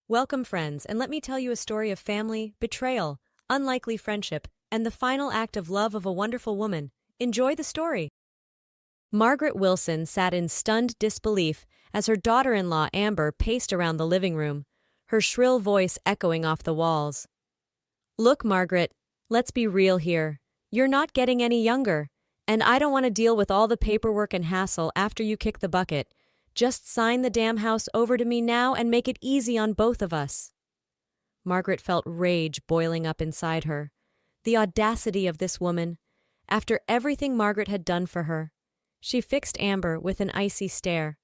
Welcome, friends, and let me tell you a story of family, betrayal, unlikely friendship, and the final act of love of a wonderful woman. Enjoy the story. Margaret Wilson sat in stunned disbelief as her daughter-in-law Amber paced around the living room, her shrill voice echoing off the walls. Look, Margaret, let's be real here. You're not getting any younger, and I don't want to deal with all the paperwork and hassle after you kick the bucket. Just sign the damn house over to me now and make it easy on both of us. Margaret felt rage boiling up inside her. The audacity of this woman. After everything Margaret had done for her. She fixed Amber with an icy stare.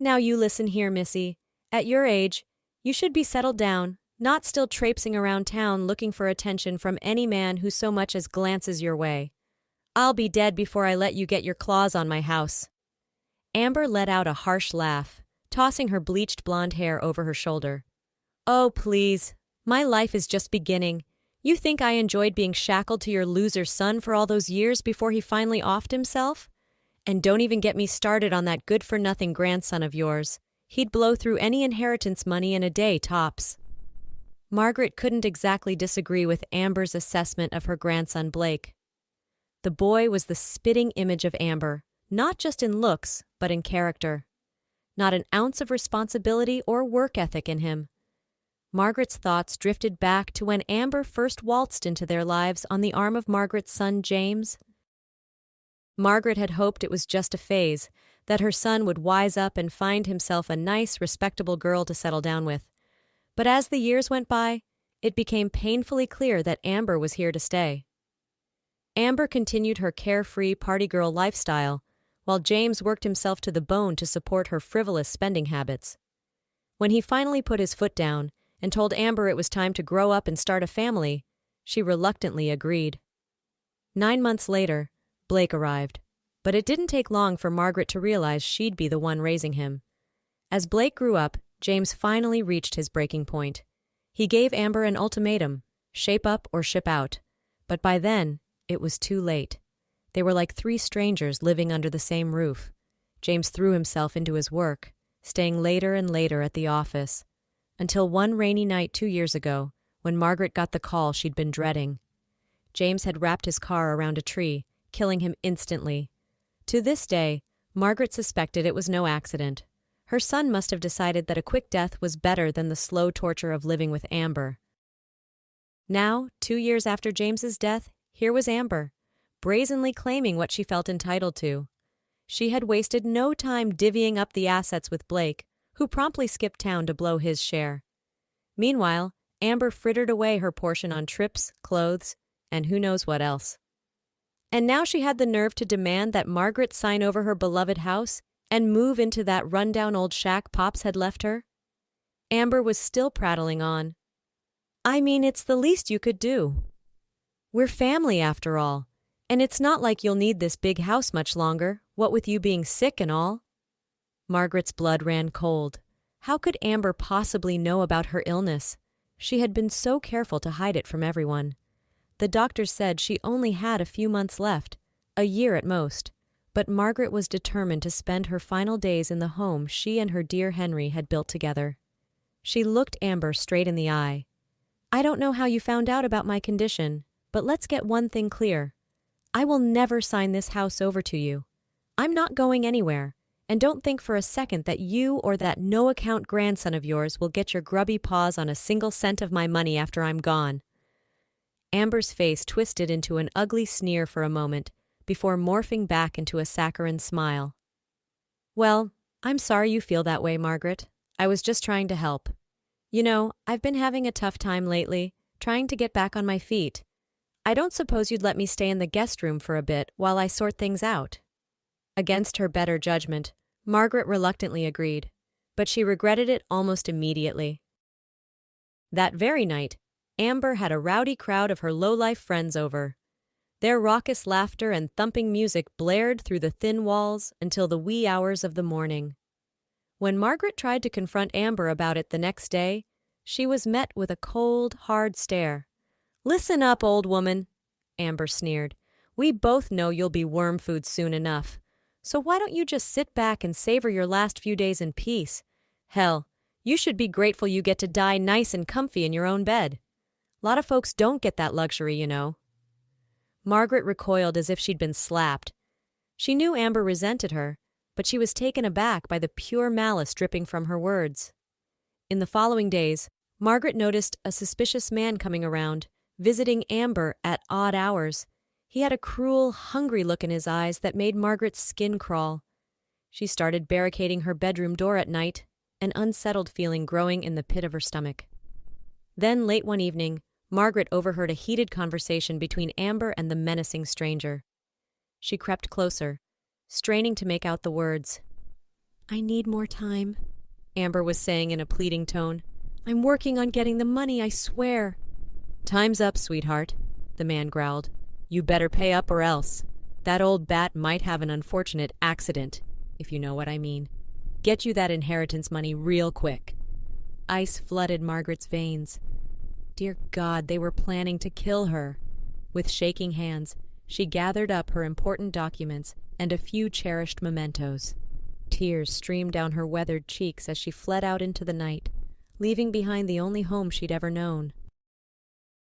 Now you listen here, Missy. At your age, you should be settled down, not still traipsing around town looking for attention from any man who so much as glances your way. I'll be dead before I let you get your claws on my house. Amber let out a harsh laugh, tossing her bleached blonde hair over her shoulder. Oh, please. My life is just beginning. You think I enjoyed being shackled to your loser son for all those years before he finally offed himself? And don't even get me started on that good-for-nothing grandson of yours. He'd blow through any inheritance money in a day, tops. Margaret couldn't exactly disagree with Amber's assessment of her grandson Blake. The boy was the spitting image of Amber. Not just in looks, but in character. Not an ounce of responsibility or work ethic in him. Margaret's thoughts drifted back to when Amber first waltzed into their lives on the arm of Margaret's son James. Margaret had hoped it was just a phase, that her son would wise up and find himself a nice, respectable girl to settle down with. But as the years went by, it became painfully clear that Amber was here to stay. Amber continued her carefree party girl lifestyle, while James worked himself to the bone to support her frivolous spending habits. When he finally put his foot down and told Amber it was time to grow up and start a family, she reluctantly agreed. 9 months later, Blake arrived, but it didn't take long for Margaret to realize she'd be the one raising him. As Blake grew up, James finally reached his breaking point. He gave Amber an ultimatum, shape up or ship out, but by then, it was too late. They were like 3 strangers living under the same roof. James threw himself into his work, staying later and later at the office, until one rainy night 2 years ago, when Margaret got the call she'd been dreading. James had wrapped his car around a tree, killing him instantly. To this day, Margaret suspected it was no accident. Her son must have decided that a quick death was better than the slow torture of living with Amber. Now, 2 years after James's death, here was Amber, brazenly claiming what she felt entitled to. She had wasted no time divvying up the assets with Blake, who promptly skipped town to blow his share. Meanwhile, Amber frittered away her portion on trips, clothes, and who knows what else. And now she had the nerve to demand that Margaret sign over her beloved house and move into that rundown old shack Pops had left her. Amber was still prattling on. I mean, it's the least you could do. We're family after all. And it's not like you'll need this big house much longer, what with you being sick and all. Margaret's blood ran cold. How could Amber possibly know about her illness? She had been so careful to hide it from everyone. The doctors said she only had a few months left, a year at most, but Margaret was determined to spend her final days in the home she and her dear Henry had built together. She looked Amber straight in the eye. I don't know how you found out about my condition, but let's get one thing clear. I will never sign this house over to you. I'm not going anywhere, and don't think for a second that you or that no-account grandson of yours will get your grubby paws on a single cent of my money after I'm gone. Amber's face twisted into an ugly sneer for a moment, before morphing back into a saccharine smile. Well, I'm sorry you feel that way, Margaret. I was just trying to help. You know, I've been having a tough time lately, trying to get back on my feet. I don't suppose you'd let me stay in the guest room for a bit while I sort things out. Against her better judgment, Margaret reluctantly agreed, but she regretted it almost immediately. That very night, Amber had a rowdy crowd of her low-life friends over. Their raucous laughter and thumping music blared through the thin walls until the wee hours of the morning. When Margaret tried to confront Amber about it the next day, she was met with a cold, hard stare. Listen up, old woman, Amber sneered. We both know you'll be worm food soon enough. So why don't you just sit back and savor your last few days in peace? Hell, You should be grateful you get to die nice and comfy in your own bed. A lot of folks don't get that luxury, you know. Margaret recoiled as if she'd been slapped. She knew Amber resented her, but she was taken aback by the pure malice dripping from her words. In the following days, Margaret noticed a suspicious man coming around, visiting Amber at odd hours. He had a cruel, hungry look in his eyes that made Margaret's skin crawl. She started barricading her bedroom door at night, an unsettled feeling growing in the pit of her stomach. Then, late one evening, Margaret overheard a heated conversation between Amber and the menacing stranger. She crept closer, straining to make out the words. "I need more time," Amber was saying in a pleading tone. "I'm working on getting the money, I swear." "Time's up, sweetheart," the man growled. "You better pay up or else. That old bat might have an unfortunate accident, if you know what I mean. Get you that inheritance money real quick." Ice flooded Margaret's veins. Dear God, they were planning to kill her. With shaking hands, she gathered up her important documents and a few cherished mementos. Tears streamed down her weathered cheeks as she fled out into the night, leaving behind the only home she'd ever known.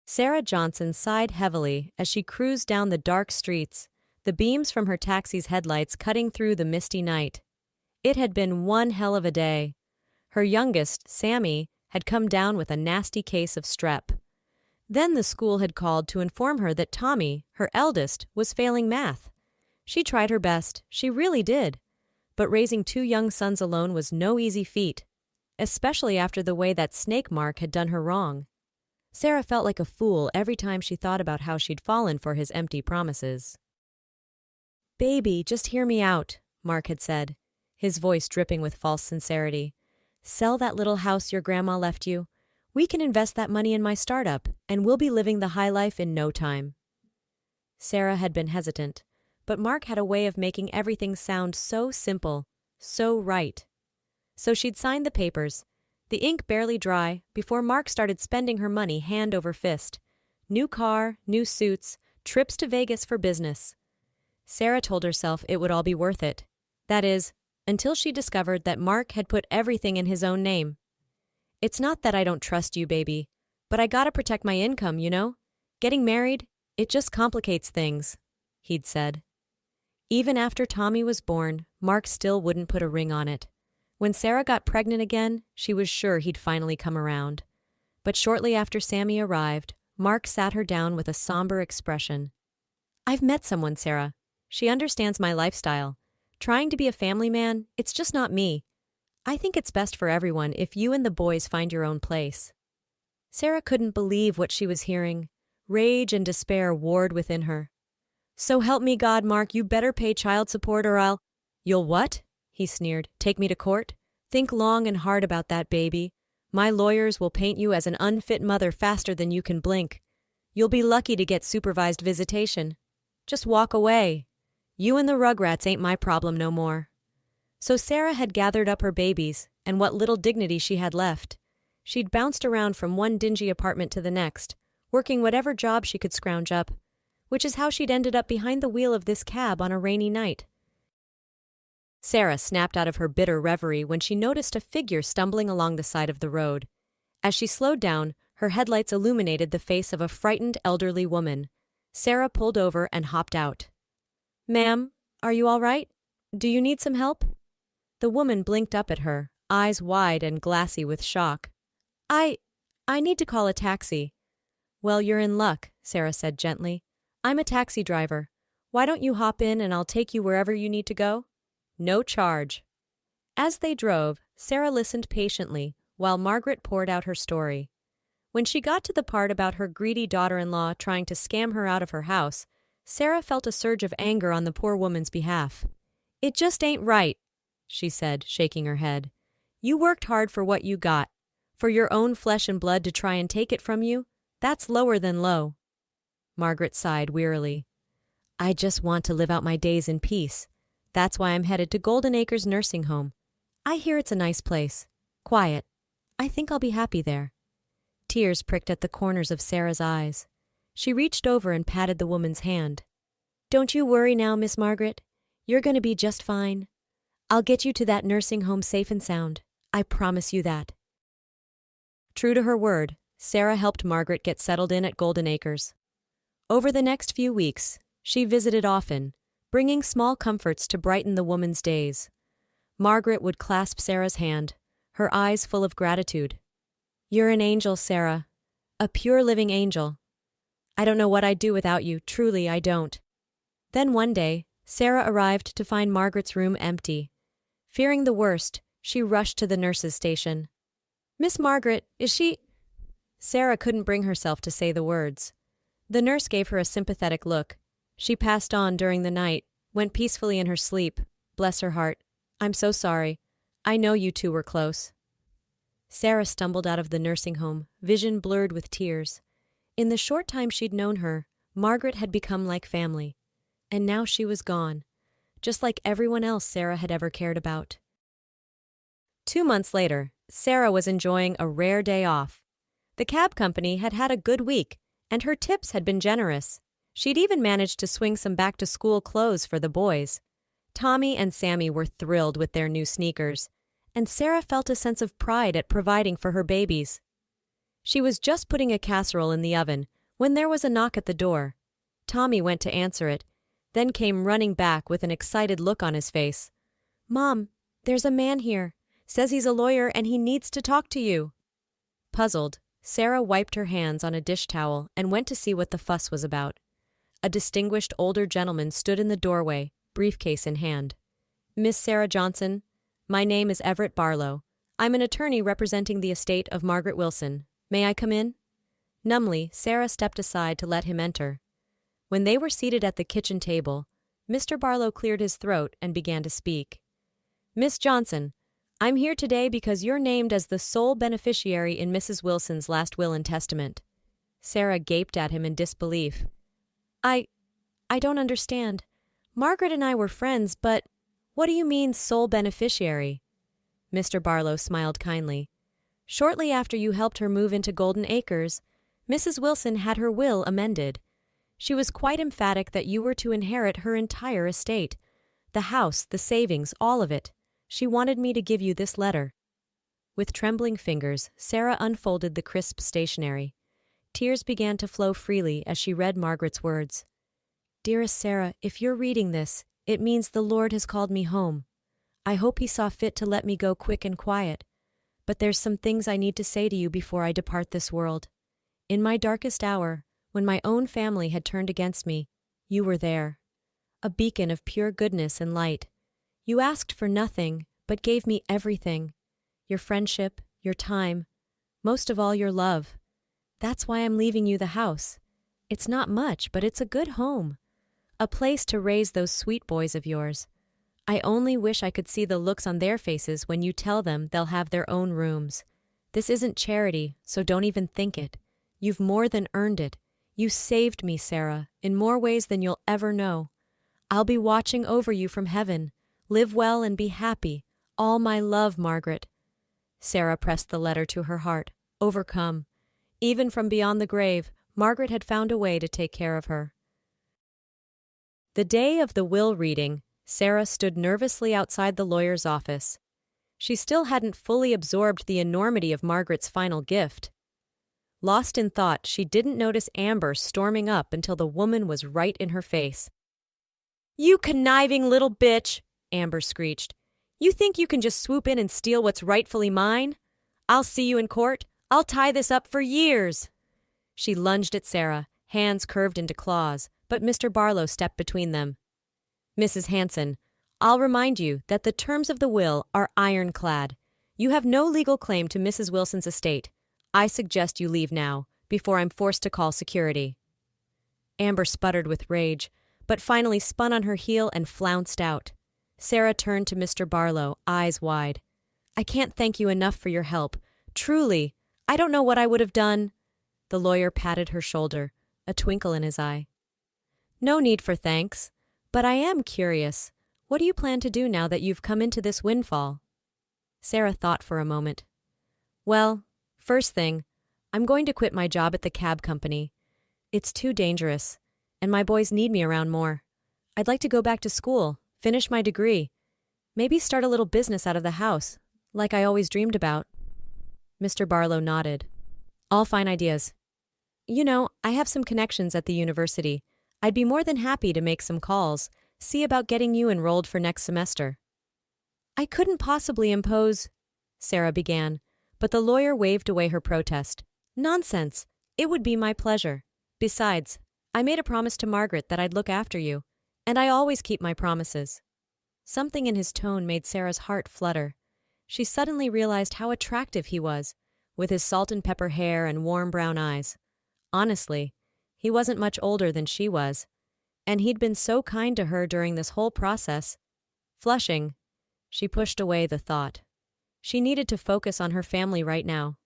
Sarah Johnson sighed heavily as she cruised down the dark streets, the beams from her taxi's headlights cutting through the misty night. It had been one hell of a day. Her youngest, Sammy, had come down with a nasty case of strep. Then the school had called to inform her that Tommy, her eldest, was failing math. She tried her best, she really did. But raising two young sons alone was no easy feat, especially after the way that snake Mark had done her wrong. Sarah felt like a fool every time she thought about how she'd fallen for his empty promises. "Baby, just hear me out," Mark had said, his voice dripping with false sincerity. "Sell that little house your grandma left you. We can invest that money in my startup, and we'll be living the high life in no time." Sarah had been hesitant, but Mark had a way of making everything sound so simple, so right. So she'd signed the papers, the ink barely dry, before Mark started spending her money hand over fist. New car, new suits, trips to Vegas for business. Sarah told herself it would all be worth it. That is, until she discovered that Mark had put everything in his own name. "It's not that I don't trust you, baby, but I gotta protect my income, you know? Getting married, it just complicates things," he'd said. Even after Tommy was born, Mark still wouldn't put a ring on it. When Sarah got pregnant again, she was sure he'd finally come around. But shortly after Sammy arrived, Mark sat her down with a somber expression. "I've met someone, Sarah. She understands my lifestyle. Trying to be a family man, it's just not me. I think it's best for everyone if you and the boys find your own place." Sarah couldn't believe what she was hearing. Rage and despair warred within her. "So help me God, Mark, you better pay child support or I'll—" "You'll what?" he sneered. "Take me to court? Think long and hard about that, baby. My lawyers will paint you as an unfit mother faster than you can blink. You'll be lucky to get supervised visitation. Just walk away. You and the Rugrats ain't my problem no more." So Sarah had gathered up her babies and what little dignity she had left. She'd bounced around from one dingy apartment to the next, working whatever job she could scrounge up, which is how she'd ended up behind the wheel of this cab on a rainy night. Sarah snapped out of her bitter reverie when she noticed a figure stumbling along the side of the road. As she slowed down, her headlights illuminated the face of a frightened elderly woman. Sarah pulled over and hopped out. "Ma'am, are you all right? Do you need some help?" The woman blinked up at her, eyes wide and glassy with shock. I need to call a taxi." "Well, you're in luck," Sarah said gently. "I'm a taxi driver. Why don't you hop in and I'll take you wherever you need to go? No charge." As they drove, Sarah listened patiently while Margaret poured out her story. When she got to the part about her greedy daughter-in-law trying to scam her out of her house, Sarah felt a surge of anger on the poor woman's behalf. "It just ain't right," she said, shaking her head. "You worked hard for what you got. For your own flesh and blood to try and take it from you, that's lower than low." Margaret sighed wearily. "I just want to live out my days in peace. That's why I'm headed to Golden Acres Nursing Home. I hear it's a nice place. Quiet. I think I'll be happy there." Tears pricked at the corners of Sarah's eyes. She reached over and patted the woman's hand. "Don't you worry now, Miss Margaret. You're going to be just fine. I'll get you to that nursing home safe and sound. I promise you that. True to her word, Sarah helped Margaret get settled in at Golden Acres. Over the next few weeks, she visited often, bringing small comforts to brighten the woman's days. Margaret would clasp Sarah's hand, her eyes full of gratitude. "You're an angel, Sarah. A pure living angel. I don't know what I'd do without you, truly I don't." Then one day, Sarah arrived to find Margaret's room empty. Fearing the worst, she rushed to the nurse's station. "Miss Margaret, is she—" Sarah couldn't bring herself to say the words. The nurse gave her a sympathetic look. She passed on during the night, went peacefully in her sleep. Bless her heart. "I'm so sorry. I know you two were close." Sarah stumbled out of the nursing home, vision blurred with tears. In the short time she'd known her, Margaret had become like family. And now she was gone, just like everyone else Sarah had ever cared about. 2 months later, Sarah was enjoying a rare day off. The cab company had had a good week, and her tips had been generous. She'd even managed to swing some back-to-school clothes for the boys. Tommy and Sammy were thrilled with their new sneakers, and Sarah felt a sense of pride at providing for her babies. She was just putting a casserole in the oven when there was a knock at the door. Tommy went to answer it, then came running back with an excited look on his face. "Mom, there's a man here. Says he's a lawyer and he needs to talk to you." Puzzled, Sarah wiped her hands on a dish towel and went to see what the fuss was about. A distinguished older gentleman stood in the doorway, briefcase in hand. "Miss Sarah Johnson, my name is Everett Barlow. I'm an attorney representing the estate of Margaret Wilson. May I come in?" Numbly, Sarah stepped aside to let him enter. When they were seated at the kitchen table, Mr. Barlow cleared his throat and began to speak. "Miss Johnson, I'm here today because you're named as the sole beneficiary in Mrs. Wilson's last will and testament." Sarah gaped at him in disbelief. I don't understand. Margaret and I were friends, but what do you mean sole beneficiary?" Mr. Barlow smiled kindly. "Shortly after you helped her move into Golden Acres, Mrs. Wilson had her will amended. She was quite emphatic that you were to inherit her entire estate. The house, the savings, all of it. She wanted me to give you this letter." With trembling fingers, Sarah unfolded the crisp stationery. Tears began to flow freely as she read Margaret's words. "Dearest Sarah, if you're reading this, it means the Lord has called me home. I hope He saw fit to let me go quick and quiet. But there's some things I need to say to you before I depart this world. In my darkest hour, when my own family had turned against me, you were there. A beacon of pure goodness and light. You asked for nothing, but gave me everything. Your friendship, your time, most of all your love. That's why I'm leaving you the house. It's not much, but it's a good home. A place to raise those sweet boys of yours. I only wish I could see the looks on their faces when you tell them they'll have their own rooms. This isn't charity, so don't even think it. You've more than earned it. You saved me, Sarah, in more ways than you'll ever know. I'll be watching over you from heaven. Live well and be happy. All my love, Margaret." Sarah pressed the letter to her heart, overcome. Even from beyond the grave, Margaret had found a way to take care of her. The day of the will reading, Sarah stood nervously outside the lawyer's office. She still hadn't fully absorbed the enormity of Margaret's final gift. Lost in thought, she didn't notice Amber storming up until the woman was right in her face. "You conniving little bitch!" Amber screeched. "You think you can just swoop in and steal what's rightfully mine? I'll see you in court. I'll tie this up for years." She lunged at Sarah, hands curved into claws, but Mr. Barlow stepped between them. "Mrs. Hanson, I'll remind you that the terms of the will are ironclad. You have no legal claim to Mrs. Wilson's estate. I suggest you leave now, before I'm forced to call security." Amber sputtered with rage, but finally spun on her heel and flounced out. Sarah turned to Mr. Barlow, eyes wide. "I can't thank you enough for your help. Truly, I don't know what I would have done." The lawyer patted her shoulder, a twinkle in his eye. "No need for thanks, but I am curious. What do you plan to do now that you've come into this windfall?" Sarah thought for a moment. "Well, first thing, I'm going to quit my job at the cab company. It's too dangerous, and my boys need me around more. I'd like to go back to school, finish my degree, maybe start a little business out of the house, like I always dreamed about." Mr. Barlow nodded. All fine ideas. You know, I have some connections at the university. I'd be more than happy to make some calls, see about getting you enrolled for next semester. I couldn't possibly impose, Sarah began, but the lawyer waved away her protest. Nonsense. It would be my pleasure. Besides, I made a promise to Margaret that I'd look after you, and I always keep my promises. Something in his tone made Sarah's heart flutter. She suddenly realized how attractive he was, with his salt and pepper hair and warm brown eyes. Honestly, he wasn't much older than she was, and he'd been so kind to her during this whole process. Flushing, she pushed away the thought. She needed to focus on her family right now.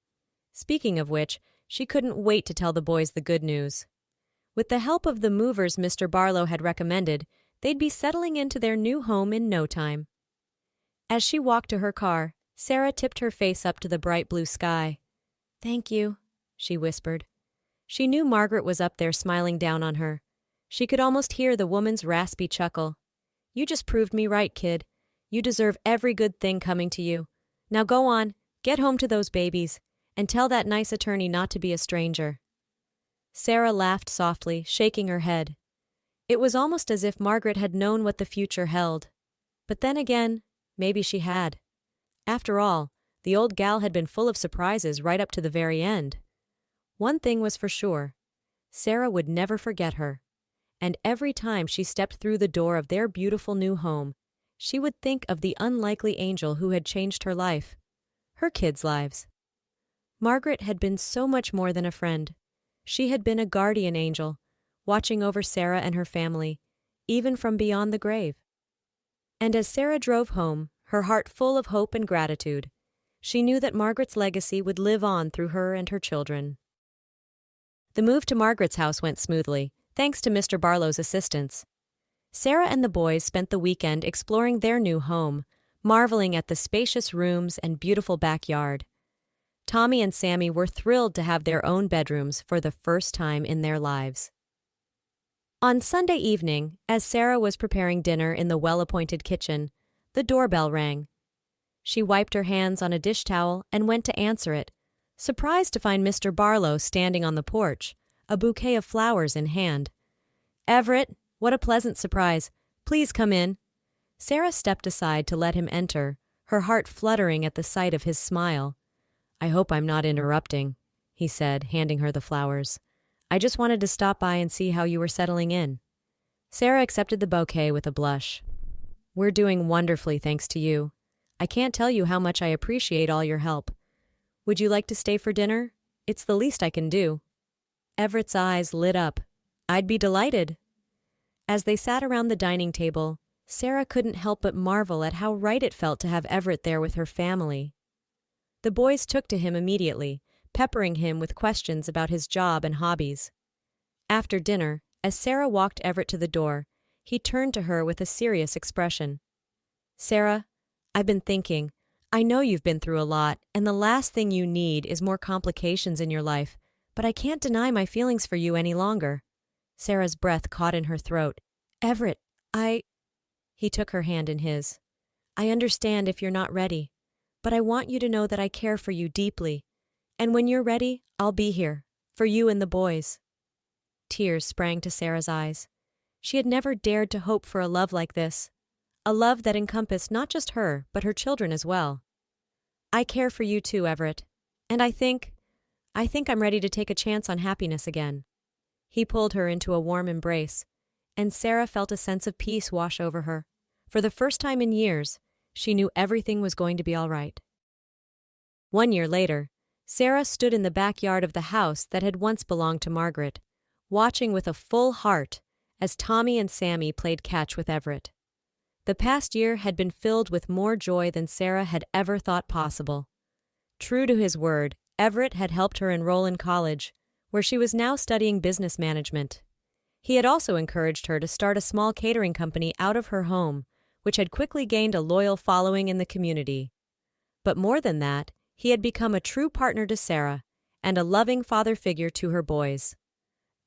Speaking of which, she couldn't wait to tell the boys the good news. With the help of the movers Mr. Barlow had recommended, they'd be settling into their new home in no time. As she walked to her car, Sarah tipped her face up to the bright blue sky. Thank you, she whispered. She knew Margaret was up there smiling down on her. She could almost hear the woman's raspy chuckle. You just proved me right, kid. You deserve every good thing coming to you. Now go on, get home to those babies, and tell that nice attorney not to be a stranger. Sarah laughed softly, shaking her head. It was almost as if Margaret had known what the future held. But then again, maybe she had. After all, the old gal had been full of surprises right up to the very end. One thing was for sure. Sarah would never forget her. And every time she stepped through the door of their beautiful new home, she would think of the unlikely angel who had changed her life, her kids' lives. Margaret had been so much more than a friend. She had been a guardian angel, watching over Sarah and her family, even from beyond the grave. And as Sarah drove home, her heart full of hope and gratitude, she knew that Margaret's legacy would live on through her and her children. The move to Margaret's house went smoothly, thanks to Mr. Barlow's assistance. Sarah and the boys spent the weekend exploring their new home, marveling at the spacious rooms and beautiful backyard. Tommy and Sammy were thrilled to have their own bedrooms for the first time in their lives. On Sunday evening, as Sarah was preparing dinner in the well-appointed kitchen, the doorbell rang. She wiped her hands on a dish towel and went to answer it, surprised to find Mr. Barlow standing on the porch, a bouquet of flowers in hand. Everett, what a pleasant surprise. Please come in. Sarah stepped aside to let him enter, her heart fluttering at the sight of his smile. I hope I'm not interrupting, he said, handing her the flowers. I just wanted to stop by and see how you were settling in. Sarah accepted the bouquet with a blush. We're doing wonderfully thanks to you. I can't tell you how much I appreciate all your help. Would you like to stay for dinner? It's the least I can do. Everett's eyes lit up. I'd be delighted. As they sat around the dining table, Sarah couldn't help but marvel at how right it felt to have Everett there with her family. The boys took to him immediately, peppering him with questions about his job and hobbies. After dinner, as Sarah walked Everett to the door, he turned to her with a serious expression. Sarah, I've been thinking. I know you've been through a lot, and the last thing you need is more complications in your life, but I can't deny my feelings for you any longer. Sarah's breath caught in her throat. Everett, He took her hand in his. I understand if you're not ready, but I want you to know that I care for you deeply, and when you're ready, I'll be here, for you and the boys. Tears sprang to Sarah's eyes. She had never dared to hope for a love like this, a love that encompassed not just her, but her children as well. I care for you too, Everett, and I think I'm ready to take a chance on happiness again. He pulled her into a warm embrace, and Sarah felt a sense of peace wash over her. For the first time in years, she knew everything was going to be all right. 1 year later, Sarah stood in the backyard of the house that had once belonged to Margaret, watching with a full heart as Tommy and Sammy played catch with Everett. The past year had been filled with more joy than Sarah had ever thought possible. True to his word, Everett had helped her enroll in college, where she was now studying business management. He had also encouraged her to start a small catering company out of her home, which had quickly gained a loyal following in the community. But more than that, he had become a true partner to Sarah and a loving father figure to her boys.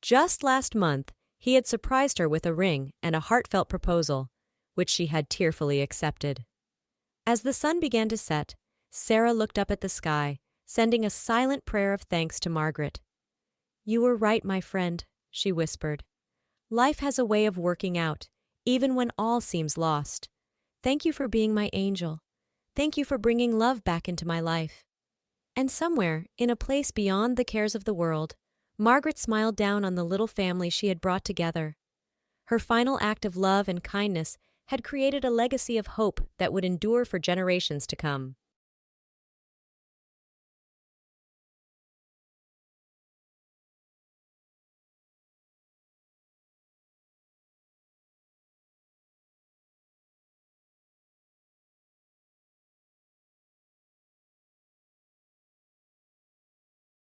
Just last month, he had surprised her with a ring and a heartfelt proposal, which she had tearfully accepted. As the sun began to set, Sarah looked up at the sky, sending a silent prayer of thanks to Margaret. "You were right, my friend," she whispered. "Life has a way of working out, even when all seems lost. Thank you for being my angel. Thank you for bringing love back into my life." And somewhere, in a place beyond the cares of the world, Margaret smiled down on the little family she had brought together. Her final act of love and kindness had created a legacy of hope that would endure for generations to come.